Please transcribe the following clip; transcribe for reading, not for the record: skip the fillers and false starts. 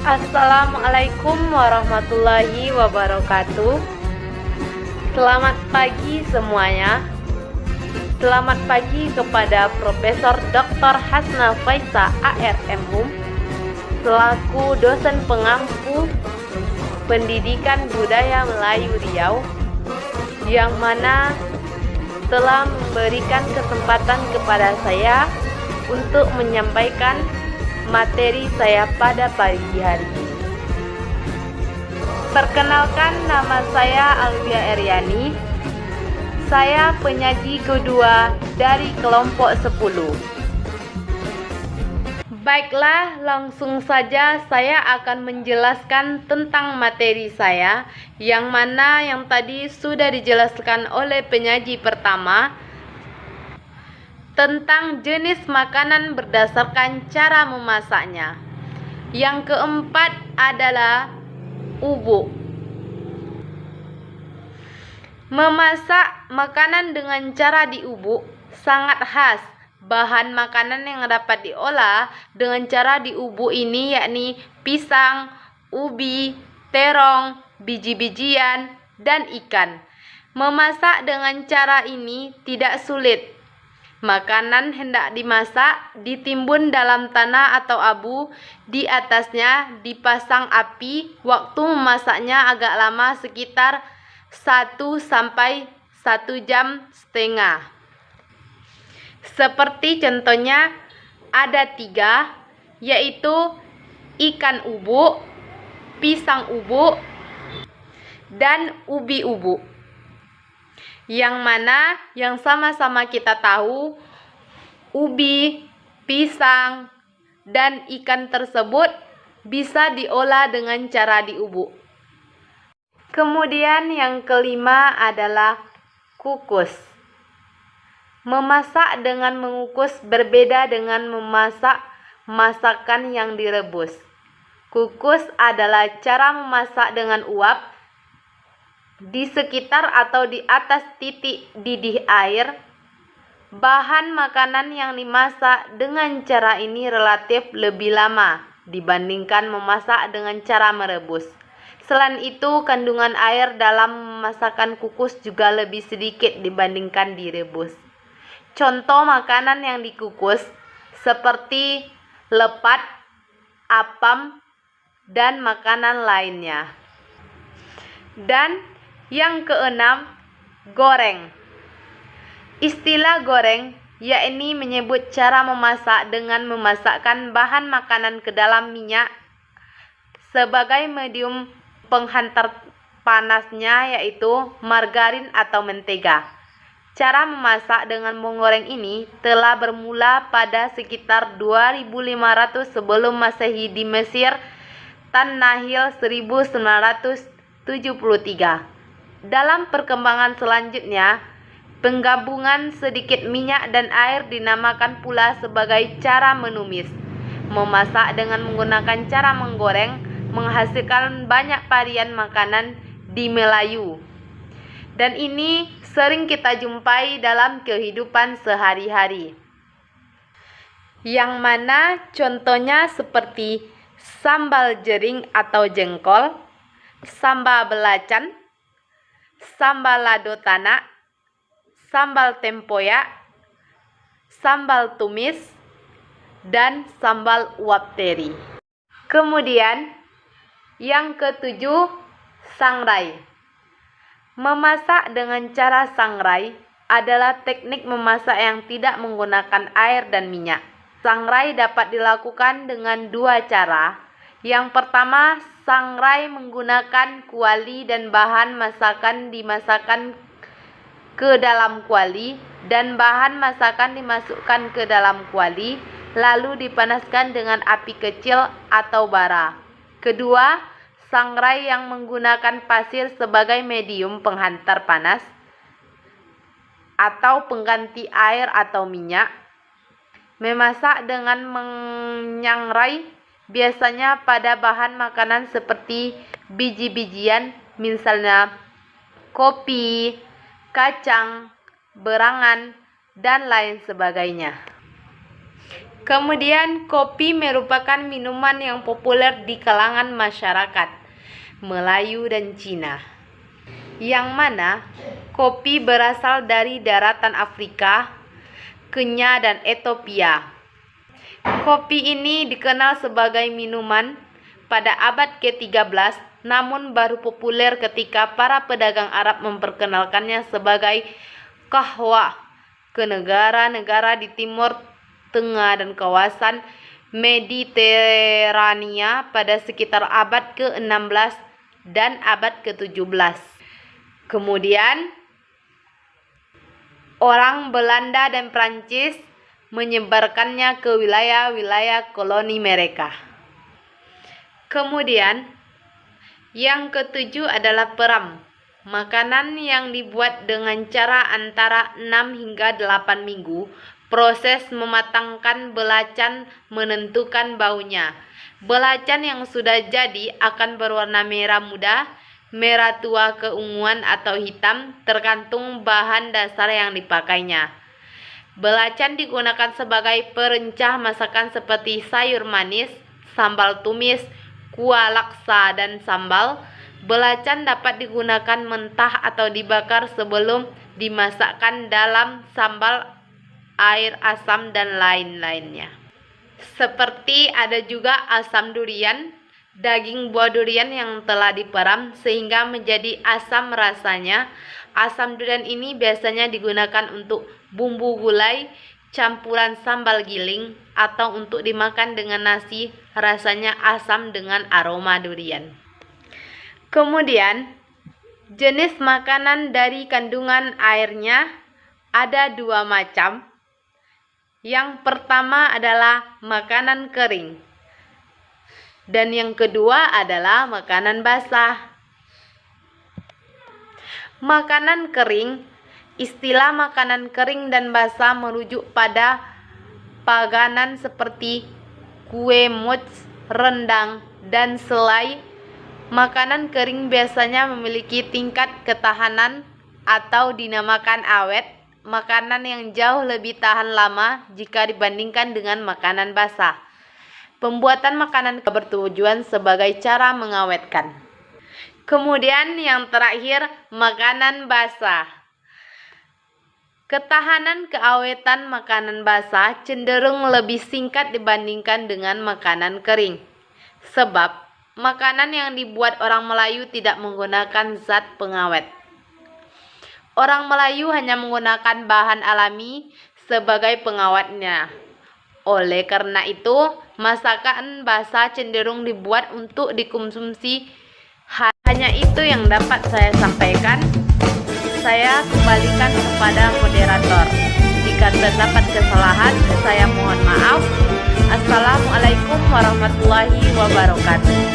Assalamualaikum warahmatullahi wabarakatuh. Selamat pagi semuanya. Selamat pagi kepada Profesor Dr. Hasna Faisa ARMHUM selaku dosen pengampu Pendidikan Budaya Melayu Riau, yang mana telah memberikan kesempatan kepada saya untuk menyampaikan materi saya pada pagi hari ini. Perkenalkan, nama saya Alvia Eryani. Saya penyaji kedua dari kelompok 10. Baiklah, langsung saja saya akan menjelaskan tentang materi saya, yang mana yang tadi sudah dijelaskan oleh penyaji pertama tentang jenis makanan berdasarkan cara memasaknya. Yang keempat adalah ubuk. Memasak makanan dengan cara diubuk sangat khas. Bahan makanan yang dapat diolah dengan cara diubuk ini yakni pisang, ubi, terong, biji-bijian, dan ikan. Memasak dengan cara ini tidak sulit. Makanan hendak dimasak, ditimbun dalam tanah atau abu, di atasnya dipasang api. Waktu memasaknya agak lama, sekitar 1 sampai 1,5 jam. Seperti contohnya ada 3, yaitu ikan ubuk, pisang ubuk, dan ubi ubuk. Yang mana yang sama-sama kita tahu, ubi, pisang, dan ikan tersebut bisa diolah dengan cara diubuk. Kemudian yang kelima adalah kukus. Memasak dengan mengukus berbeda dengan memasak masakan yang direbus. Kukus adalah cara memasak dengan uap di sekitar atau di atas titik didih air. Bahan makanan yang dimasak dengan cara ini relatif lebih lama dibandingkan memasak dengan cara merebus. Selain itu, kandungan air dalam masakan kukus juga lebih sedikit dibandingkan direbus. Contoh makanan yang dikukus seperti lepat, apam, dan makanan lainnya. Dan yang keenam, goreng. Istilah goreng yakni menyebut cara memasak dengan memasakkan bahan makanan ke dalam minyak sebagai medium penghantar panasnya, yaitu margarin atau mentega. Cara memasak dengan menggoreng ini telah bermula pada sekitar 2500 sebelum Masehi di Mesir, Tan Nahil 1973. Dalam perkembangan selanjutnya, penggabungan sedikit minyak dan air dinamakan pula sebagai cara menumis. Memasak dengan menggunakan cara menggoreng menghasilkan banyak varian makanan di Melayu. Dan ini sering kita jumpai dalam kehidupan sehari-hari. Yang mana contohnya seperti sambal jering atau jengkol, sambal belacan, sambal lado tanak, sambal tempoyak, sambal tumis, dan sambal uap teri. Kemudian yang ketujuh, sangrai. Memasak dengan cara sangrai adalah teknik memasak yang tidak menggunakan air dan minyak. Sangrai dapat dilakukan dengan 2 cara. Yang pertama, sangrai menggunakan kuali dan bahan masakan dimasukkan ke dalam kuali, dan bahan masakan dimasukkan ke dalam kuali lalu dipanaskan dengan api kecil atau bara. Kedua, sangrai yang menggunakan pasir sebagai medium penghantar panas atau pengganti air atau minyak. Memasak dengan menyangrai biasanya pada bahan makanan seperti biji-bijian, misalnya kopi, kacang, berangan, dan lain sebagainya. Kemudian, kopi merupakan minuman yang populer di kalangan masyarakat Melayu dan Cina, yang mana kopi berasal dari daratan Afrika, Kenya, dan Ethiopia. Kopi ini dikenal sebagai minuman pada abad ke-13, namun baru populer ketika para pedagang Arab memperkenalkannya sebagai kahwa ke negara-negara di Timur Tengah dan kawasan Mediterania pada sekitar abad ke-16 dan abad ke-17. Kemudian, orang Belanda dan Prancis menyebarkannya ke wilayah-wilayah koloni mereka. Kemudian, yang ketujuh adalah peram, makanan yang dibuat dengan cara antara 6 hingga 8 minggu. Proses mematangkan belacan menentukan baunya. Belacan yang sudah jadi akan berwarna merah muda, merah tua keunguan atau hitam, tergantung bahan dasar yang dipakainya. Belacan digunakan sebagai perencah masakan seperti sayur manis, sambal tumis, kuah laksa, dan sambal. Belacan dapat digunakan mentah atau dibakar sebelum dimasakkan dalam sambal, air asam, dan lain-lainnya. Seperti ada juga asam durian, daging buah durian yang telah diperam sehingga menjadi asam rasanya. Asam durian ini biasanya digunakan untuk bumbu gulai, campuran sambal giling, atau untuk dimakan dengan nasi, rasanya asam dengan aroma durian. Kemudian, jenis makanan dari kandungan airnya ada 2 macam. Yang pertama adalah makanan kering, dan yang kedua adalah makanan basah. Makanan kering, istilah makanan kering dan basah merujuk pada paganan seperti kue moch, rendang, dan selai. Makanan kering biasanya memiliki tingkat ketahanan atau dinamakan awet, makanan yang jauh lebih tahan lama jika dibandingkan dengan makanan basah. Pembuatan makanan bertujuan sebagai cara mengawetkan. Kemudian yang terakhir, makanan basah. Ketahanan keawetan makanan basah cenderung lebih singkat dibandingkan dengan makanan kering. Sebab makanan yang dibuat orang Melayu tidak menggunakan zat pengawet. Orang Melayu hanya menggunakan bahan alami sebagai pengawetnya. Oleh karena itu, masakan basah cenderung dibuat untuk dikonsumsi. Hanya itu yang dapat saya sampaikan. Saya kembalikan kepada moderator. Jika terdapat kesalahan, saya mohon maaf. Assalamualaikum warahmatullahi wabarakatuh.